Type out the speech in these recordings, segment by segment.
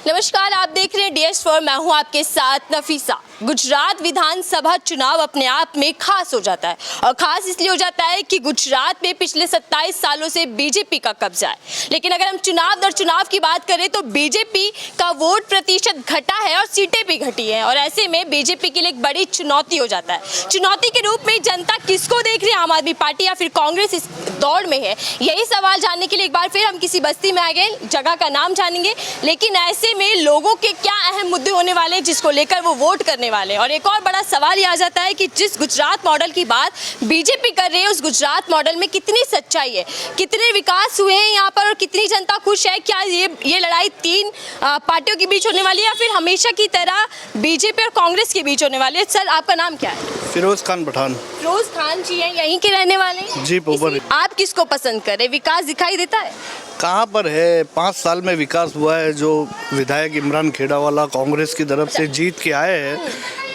नमस्कार, आप देख रहे हैं DS4। मैं हूं आपके साथ नफीसा। गुजरात विधानसभा चुनाव अपने आप में खास हो जाता है और खास इसलिए हो जाता है कि गुजरात में पिछले 27 सालों से बीजेपी का कब्जा है। लेकिन अगर हम चुनाव दर चुनाव की बात करें तो बीजेपी का वोट प्रतिशत घटा है और सीटें भी घटी हैं और ऐसे में बीजेपी के लिए एक बड़ी चुनौती हो जाता है। चुनौती के रूप में जनता किसको देख रही है, आम आदमी पार्टी या फिर कांग्रेस इस दौड़ में है? यही सवाल जानने के लिए एक बार फिर हम किसी बस्ती में आ गए, जगह का नाम जानेंगे। लेकिन ऐसे में लोगों के क्या अहम मुद्दे होने वाले हैं जिसको लेकर वो वोट करने वाले हैं। और एक और बड़ा सवाल ये आ जाता है कि जिस गुजरात मॉडल की बात बीजेपी कर रही है उस गुजरात मॉडल में कितनी सच्चाई है, कितने विकास हुए हैं यहाँ पर और कितनी जनता खुश है। क्या ये लड़ाई तीन पार्टियों के बीच होने वाली है या फिर हमेशा की तरह बीजेपी और कांग्रेस के बीच होने वाली है? सर, आपका नाम क्या है? फिरोज खान पठान। फिरोज खान जी हैं, यहीं के रहने वाले हैं? जी, पोपर। आप किसको पसंद करें? विकास दिखाई देता है? कहाँ पर है? 5 साल में विकास हुआ है। जो विधायक इमरान खेड़ावाला कांग्रेस की तरफ से जीत के आए हैं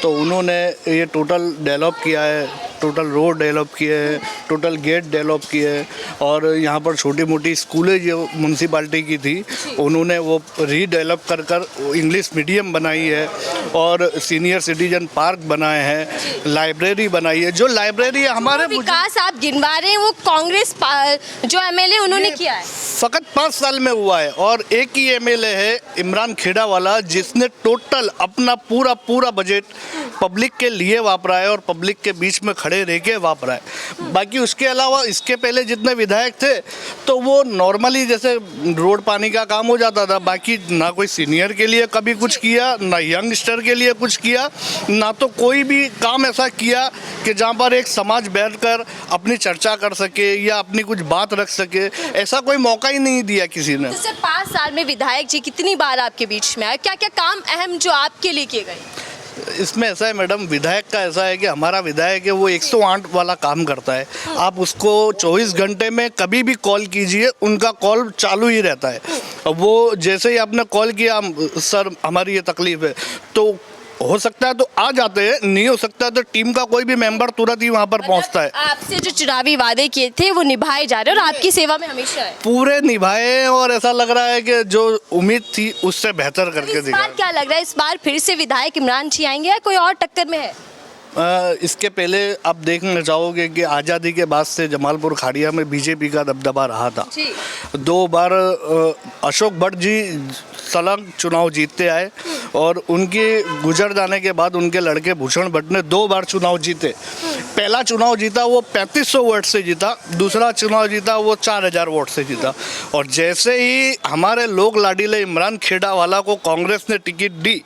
तो उन्होंने ये टोटल डेवलप किया है, टोटल रोड डेवलप किए हैं, टोटल गेट डेवलप किए हैं और यहाँ पर छोटी मोटी स्कूलें जो म्यूनसिपाल्टी की थी उन्होंने वो रीडेवलप कर इंग्लिश मीडियम बनाई है और सीनियर सिटीजन पार्क बनाए हैं, लाइब्रेरी बनाई है। जो लाइब्रेरी हमारे विकास आप गिनवा रहे हैं वो कांग्रेस जो एमएलए उन्होंने किया है? फकत 5 साल में हुआ है और एक ही एमएलए है इमरान खेड़ावाला जिसने टोटल अपना पूरा बजट पब्लिक के लिए वापरा है और पब्लिक के बीच में खड़े रह के वापरा है। बाकी उसके अलावा इसके पहले जितने विधायक थे तो वो नॉर्मली जैसे रोड पानी का काम हो जाता था, बाकी ना कोई सीनियर के लिए कभी कुछ किया, ना यंगस्टर के लिए कुछ किया, ना तो कोई भी काम ऐसा किया कि जहाँ पर एक समाज बैठकर अपनी चर्चा कर सके या अपनी कुछ बात रख सके। ऐसा कोई मौका ही नहीं दिया किसी ने। तो सर, 5 साल में विधायक जी कितनी बार आपके बीच में आए? क्या क्या काम अहम जो आपके लिए किए गए? इसमें ऐसा है मैडम, विधायक का ऐसा है कि हमारा विधायक है वो 108 वाला काम करता है। आप उसको 24 घंटे में कभी भी कॉल कीजिए, उनका कॉल चालू ही रहता है। वो जैसे ही आपने कॉल किया, सर हमारी ये तकलीफ है, तो हो सकता है तो आ जाते हैं, नहीं हो सकता तो टीम का कोई भी मेंबर तुरंत ही वहाँ पर पहुँचता है। आपसे जो चुनावी वादे किए थे वो निभाए जा रहे हैं और आपकी सेवा में हमेशा है? पूरे निभाए और ऐसा लग रहा है कि जो उम्मीद थी उससे बेहतर करके दिखा। इस बार क्या लग रहा है, इस बार फिर से विधायक इमरान जी आएंगे या कोई और टक्कर में है? इसके पहले आप देखना चाहोगे कि आज़ादी के बाद से जमालपुर खाड़िया में बीजेपी का दबदबा रहा था। 2 बार अशोक भट्ट जी सलंग चुनाव जीतते आए और उनके गुजर जाने के बाद उनके लड़के भूषण भट्ट ने 2 बार चुनाव जीते। पहला चुनाव जीता वो 3500 वोट से जीता, दूसरा चुनाव जीता वो 4000 वोट से जीता। और जैसे ही हमारे लोग लाडीले इमरान खेड़ावाला को कांग्रेस ने टिकट दी,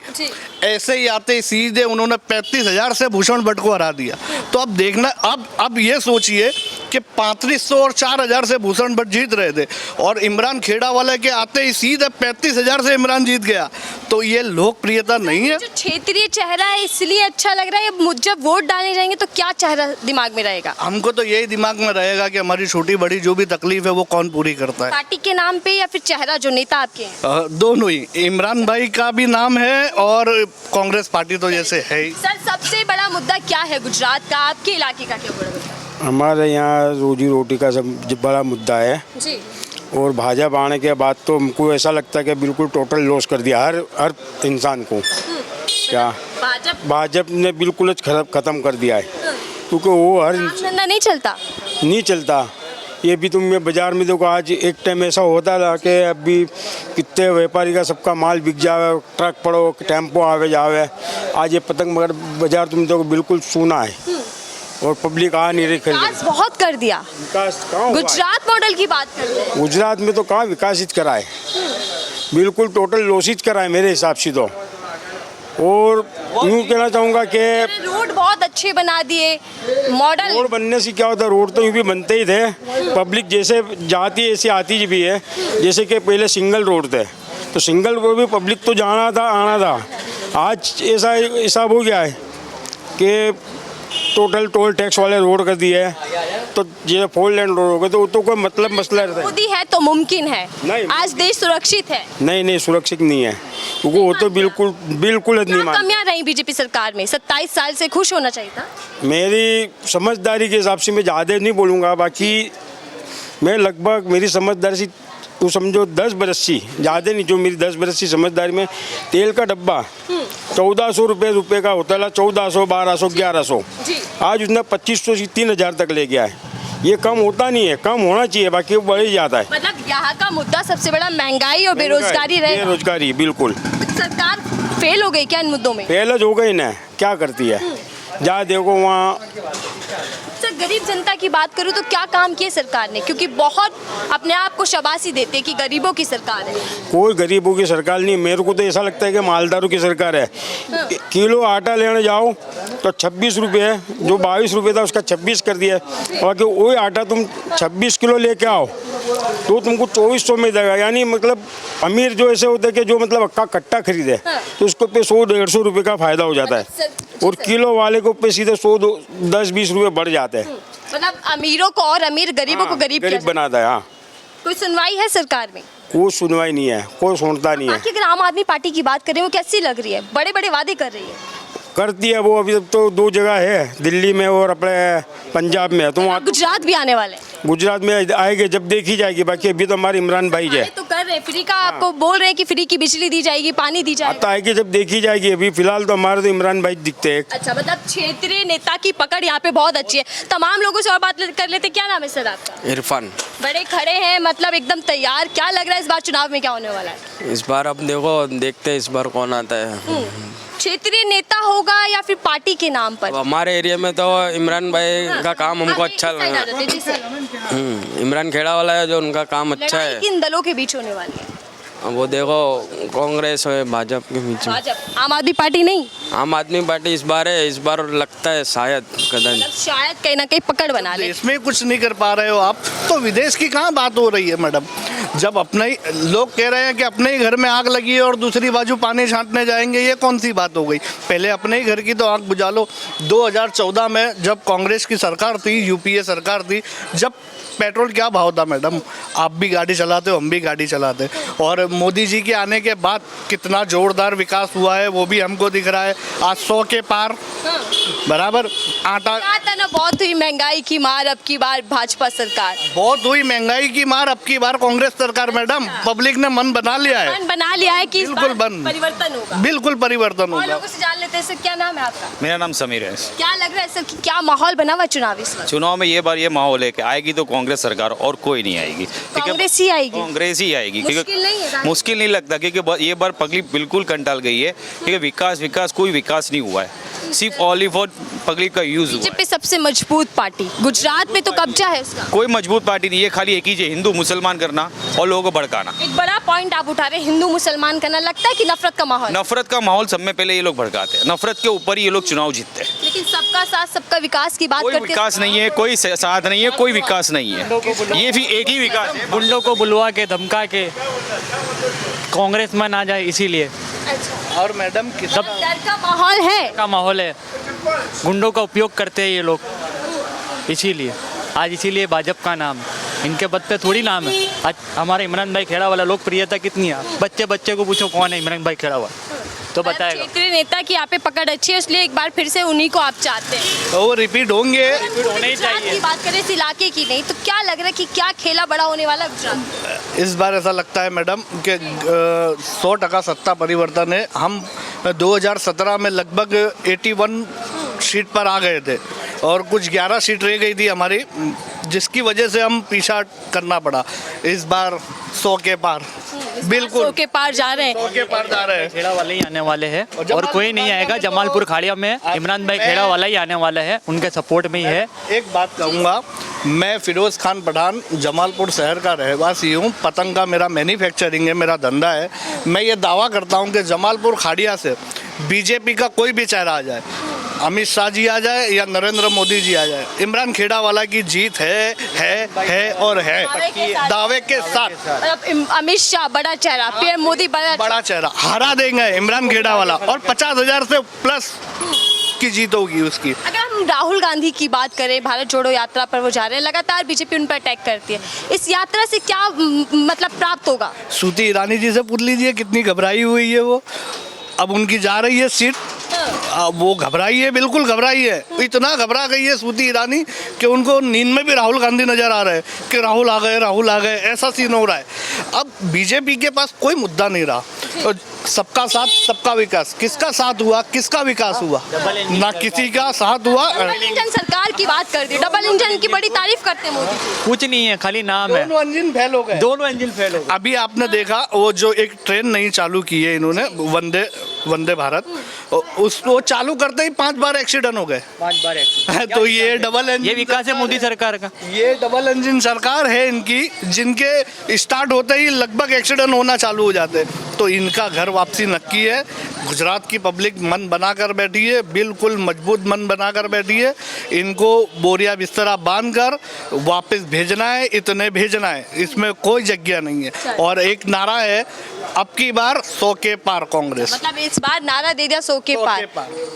ऐसे ही आते सीधे उन्होंने 35,000 से भूषण भट्ट को हरा दिया। तो अब देखना, अब ये सोचिए कि 3500 और 4000 से भूषण भट्ट जीत रहे थे और इमरान खेड़ावाला के आते ही सीधे 35,000 से इमरान जीत गया। तो ये लोकप्रियता नहीं है। जो क्षेत्रीय चेहरा है इसलिए अच्छा लग रहा है। जब वोट डालने जाएंगे तो क्या चेहरा दिमाग में रहेगा? हमको तो यही दिमाग में रहेगा कि हमारी छोटी बड़ी जो भी तकलीफ है वो कौन पूरी करता है। पार्टी के नाम पे या फिर चेहरा जो नेता आपके हैं? दोनों ही। इमरान भाई का भी नाम है और कांग्रेस पार्टी तो जैसे है ही। सर, सबसे बड़ा मुद्दा क्या है गुजरात का? आपके इलाके का क्या बड़ा मुद्दा? हमारे यहाँ रोजी रोटी का सब बड़ा मुद्दा है जी। और भाजपा आने के बाद तो हमको ऐसा लगता है कि बिल्कुल टोटल लॉस कर दिया हर इंसान को। क्या भाजपा ने बिल्कुल ख़त्म कर दिया है क्योंकि वो हर धंधा नहीं चलता। ये भी तुम बाज़ार में देखो, आज एक टाइम ऐसा होता था कि अभी कितने व्यापारी का सबका माल बिक जावे, ट्रक पड़ो, टेम्पो आवे जावे। आज ये पतंग मगर बाज़ार तुम देखो बिल्कुल सूना है और पब्लिक आ नहीं रही खरीदने। विकास बहुत कर दिया। विकास कहाँ? गुजरात मॉडल की बात करते हैं। गुजरात में तो कहाँ विकासित कराए, बिल्कुल टोटल लॉसित कराए मेरे हिसाब से तो। और यूँ कहना चाहूँगा कि रोड बहुत अच्छे बना दिए। मॉडल रोड बनने से क्या होता है, रोड तो यूँ भी बनते ही थे, पब्लिक जैसे जाती है ऐसे आती भी है। जैसे कि पहले सिंगल रोड थे तो सिंगल रोड भी पब्लिक तो जाना था आना था। आज ऐसा हिसाब हो गया है कि टोटल टोल टैक्स वाले रोड कर दिए है। तो ये 4 लेन रोड हो गए तो कोई मतलब मसला रहता है? मोदी है तो मुमकिन है। नहीं, आज देश सुरक्षित है। नहीं सुरक्षित नहीं है क्योंकि वो तो बिल्कुल नहीं मान। कमियां रही बीजेपी सरकार में? 27 साल से खुश होना चाहिए था। मेरी समझदारी के हिसाब से मैं ज़्यादा नहीं बोलूँगा, बाकी मैं लगभग मेरी समझदारी से तू समझो 10 बरसी ज़्यादा नहीं, जो मेरी 10 बरसी समझदारी में, तेल का डब्बा 1400 रुपये का होता है, 1400, 1200, 1100, आज उसने 2500 से 3000 तक ले गया है। ये कम होता नहीं है, कम होना चाहिए, बाकी वो बढ़ ही जाता है। मतलब यहाँ का मुद्दा सबसे बड़ा महंगाई और बेरोजगारी रहेगा। बेरोजगारी बिल्कुल। सरकार फेल हो गई क्या इन मुद्दों में? पहले हो गई ना, क्या करती है, जहाँ देखो वहाँ। सर गरीब जनता की बात करूँ तो क्या काम किए सरकार ने, क्योंकि बहुत अपने आप को शाबाशी देते हैं कि गरीबों की सरकार है। कोई गरीबों की सरकार नहीं, मेरे को तो ऐसा लगता है कि मालदारों की सरकार है। किलो आटा लेने जाओ तो 26 रुपये है, जो 22 रुपये था उसका 26 कर दिया है, और कि वही आटा तुम 26 किलो लेके आओ तो तुमको 2400 में देगा। यानी मतलब अमीर जो ऐसे होते हैं कि जो मतलब अक्का कट्टा खरीदे तो उसको पे 100-150 रुपये का फायदा हो जाता है, और किलो वाले को पे सीधे 100-10-20 रुपये बढ़ जाते हैं। मतलब अमीरों को और अमीर गरीबों को गरीब गरीब बनाता है। हाँ, कोई सुनवाई है सरकार में? कोई सुनवाई नहीं है, कोई सुनता नहीं है। बाकी अगर आम आदमी पार्टी की बात करें वो कैसी लग रही है? बड़े बड़े वादे कर रही है। करती है वो, अभी तो 2 जगह है, दिल्ली में और अपने पंजाब में, तो वहाँ गुजरात भी आने वाले हैं। गुजरात में आएंगे जब देखी जाएगी। बाकी अभी तो हमारे इमरान भाई है तो कर रहे हैं फ्री का, आपको बोल रहे हैं कि फ्री की बिजली दी जाएगी, पानी दी जाएगी। तो आएगी जब देखी जाएगी। अभी फिलहाल तो हमारे तो इमरान भाई दिखते हैं। अच्छा, मतलब क्षेत्रीय नेता की पकड़ यहाँ पे बहुत अच्छी है। तमाम लोगों से और बात कर लेते। क्या नाम है सर आपका? इरफान। बड़े खड़े हैं, मतलब एकदम तैयार। क्या लग रहा है इस बार चुनाव में क्या होने वाला है? इस बार अब देखो, देखते हैं इस बार कौन आता है। क्षेत्रीय नेता होगा या फिर पार्टी के नाम पर? अब हमारे एरिया में तो इमरान भाई का काम हमको अच्छा लगा। इमरान खेड़ा वाला है जो, उनका काम अच्छा लड़ाई है। किन दलों के बीच होने वाली है? अब वो देखो, कांग्रेस और भाजपा के बीच में। भाजपा, आम आदमी पार्टी नहीं? आम आदमी पार्टी इस बार है, इस बार लगता है शायद कदम। मतलब शायद कहीं ना कहीं पकड़ बना ले। देश में कुछ नहीं कर पा रहे हो आप, तो विदेश की कहाँ बात हो रही है मैडम? जब अपने ही लोग कह रहे हैं कि अपने ही घर में आग लगी है और दूसरी बाजू पानी छांटने जाएंगे, ये कौन सी बात हो गई? पहले अपने ही घर की तो आग बुझा लो। 2014 में जब कांग्रेस की सरकार थी, यूपीए सरकार थी, जब पेट्रोल क्या भाव था मैडम? आप भी गाड़ी चलाते हो, हम भी गाड़ी चलाते, और मोदी जी के आने के बाद कितना जोरदार विकास हुआ है वो भी हमको दिख रहा है। आज 100 के पार बराबर आटा। था ना, बहुत हुई महंगाई की मार, अब की बार भाजपा सरकार। बहुत हुई महंगाई की मार, अब की बार कांग्रेस सरकार मैडम। पब्लिक ने मन बना लिया है, मन बना लिया है कि इस बिल्कुल बार बन परिवर्तन होगा। बिल्कुल परिवर्तन और होगा। लोगों से जान लेते हैं सर, क्या नाम है आपका? मेरा नाम समीर है। क्या लग रहा है सर कि क्या माहौल बना हुआ चुनाव इस बार? चुनाव में ये बार ये माहौल है कि आएगी तो कांग्रेस सरकार और कोई नहीं आएगी। ठीक है, कांग्रेस ही आएगी? कांग्रेस ही आएगी। मुश्किल नहीं है? मुश्किल नहीं लगता, क्योंकि ये बार पब्लिक बिल्कुल कंटाल गई है। ठीक है, विकास कोई विकास नहीं हुआ है, सिर्फ ऑलिव और पब्लिक का यूज हुआ है। बीजेपी सबसे मजबूत पार्टी, गुजरात में तो कब्जा है उसका। कोई मजबूत पार्टी नहीं है, खाली एक ही है, हिंदू मुसलमान करना और लोगों को भड़काना। एक बड़ा पॉइंट आप उठा रहे हैं, हिंदू मुसलमान करना। लगता है कि नफरत का माहौल? नफरत का माहौल सब में पहले ये लोग भड़काते हैं, नफरत के ऊपर ही ये लोग चुनाव जीतते हैं। लेकिन सबका साथ सबका विकास की बात कोई करते हैं। विकास नहीं है, कोई साथ नहीं है, कोई विकास नहीं है। ये भी एक ही विकास है। गुंडों को बुलवा के धमका के कांग्रेस में ना जाए, इसीलिए अच्छा, और मैडम सब डर का माहौल है। का माहौल है, गुंडों का उपयोग करते हैं ये लोग, इसीलिए आज इसीलिए भाजपा का नाम है। इनके पद पे थोड़ी नाम है। आज हमारे इमरान भाई खेड़ा वाला लोकप्रियता कितनी है, बच्चे को पूछो कौन है इमरान भाई खेड़ा वाला, तो बताएगा। क्षेत्रीय नेता की यहाँ पे पकड़ अच्छी है, इसलिए एक बार फिर से उन्हीं को आप चाहते हैं। तो वो रिपीट होंगे। होना ही गुजरात चाहिए। की बात करें इस इलाके की नहीं, तो क्या लग रहा है कि क्या खेला बड़ा होने वाला है गुजरात में? इस बार ऐसा लगता है मैडम कि 100% सत्ता परिवर्तन है। हम 2017 में लगभग 81 सीट पर आ गए थे और कुछ 11 सीट रह गई थी हमारी, जिसकी वजह से हम पीछा करना पड़ा। इस बार 100 के पार, बिल्कुल 100 के पार जा रहे हैं। 100 के पार जा रहे हैं। खेड़ा वाले ही आने वाले हैं और कोई नहीं आएगा। जमालपुर खाड़िया में इमरान भाई खेड़ा वाला ही आने वाला है, उनके सपोर्ट में ही है। एक बात कहूँगा, मैं फिरोज खान पठान जमालपुर शहर का रहवासी हूँ। पतंग का मेरा मैन्युफैक्चरिंग है, मेरा धंधा है। मैं ये दावा करता हूँ कि जमालपुर खाड़िया से बीजेपी का कोई भी चेहरा आ जाए, अमित शाह जी आ जाए या नरेंद्र मोदी जी आ जाए, इमरान खेड़ा वाला की जीत है और है, दावे के साथ। मतलब अमित शाह बड़ा चेहरा, पीएम मोदी बड़ा चेहरा, हरा देंगे इमरान खेड़ा वाला, और 50,000 से प्लस की जीत होगी उसकी। अगर हम राहुल गांधी की बात करें, भारत जोड़ो यात्रा पर वो जा रहे हैं, लगातार बीजेपी उन पर अटैक करती है। इस यात्रा से क्या मतलब प्राप्त होगा? श्रुति ईरानी जी से पूछ लीजिए कितनी घबराई हुई है वो। अब उनकी जा रही है सीट, वो घबराई है, बिल्कुल घबराई है। इतना घबरा गई है स्मृति ईरानी कि उनको नींद में भी राहुल गांधी नजर आ रहे हैं कि राहुल आ गए, ऐसा सीन हो रहा है। अब बीजेपी के पास कोई मुद्दा नहीं रहा। सबका साथ सबका विकास, किसका साथ हुआ, किसका विकास हुआ? ना किसी का साथ हुआ। डबल इंजन सरकार की बात कर दी, डबल इंजन की बड़ी तारीफ करते हैं मोदी जी। कुछ नहीं है, खाली नाम है। दोनों इंजन फेल हो गए, दोनों इंजन फेल हो गए। अभी आपने देखा वो जो एक ट्रेन नई चालू की है इन्होंने, वंदे भारत, उसको चालू करते ही 5 बार एक्सीडेंट हो गए। 5 बार एक्सीडेंट। तो ये डबल इंजन, ये विकास है मोदी सरकार का। ये डबल इंजन सरकार है इनकी, जिनके स्टार्ट होते ही लगभग एक्सीडेंट होना चालू हो जाते। तो इनका घर वापसी नक्की है। गुजरात की पब्लिक मन बना कर बैठी है, बिल्कुल मजबूत मन बना कर बैठी है। इनको बोरिया बिस्तरा बांध कर वापस भेजना है, इतने भेजना है, इसमें कोई जगह नहीं है। और एक नारा है, अब की बार 100 के पार कांग्रेस। मतलब इस बार नारा दे दिया 100 के पार,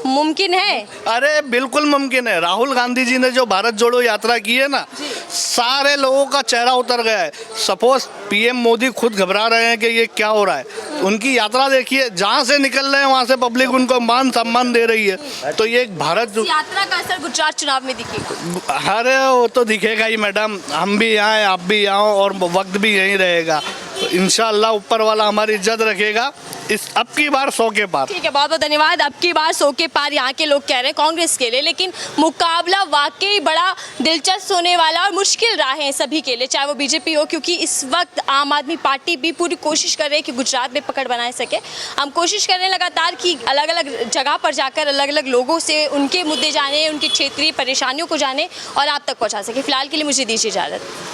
मुमकिन है? अरे बिल्कुल मुमकिन है। राहुल गांधी जी ने जो भारत जोड़ो यात्रा की है ना, सारे लोगों का चेहरा उतर गया है। सपोज पीएम मोदी खुद घबरा रहे हैं कि ये क्या हो रहा है। उनकी यात्रा देखिए, जहाँ से निकल रहे हैं वहाँ से पब्लिक उनको मान सम्मान दे रही है। तो ये एक भारत इस यात्रा का असर गुजरात चुनाव में दिखेगा? अरे वो तो दिखेगा ही मैडम, हम भी यहाँ हैं, आप भी यहाँ हो, और वक्त भी यहीं रहेगा। तो इंशाअल्लाह ऊपर वाला हमारी इज्जत रखेगा। इस अब की बार 100 के पार। ठीक है, बहुत बहुत धन्यवाद। अब की बार 100 के पार यहाँ के लोग कह रहे हैं कांग्रेस के लिए, लेकिन मुकाबला वाकई बड़ा दिलचस्प होने वाला और मुश्किल रहा है सभी के लिए, चाहे वो बीजेपी हो, क्योंकि इस वक्त आम आदमी पार्टी भी पूरी कोशिश कर रही है कि गुजरात में पकड़ बनाए सके। हम कोशिश कर रहे हैं लगातार कि अलग अलग जगह पर जाकर अलग अलग लोगों से उनके मुद्दे जाने, उनकी क्षेत्रीय परेशानियों को जाने और आप तक पहुँचा सके। फिलहाल के लिए मुझे दीजिए इजाज़त।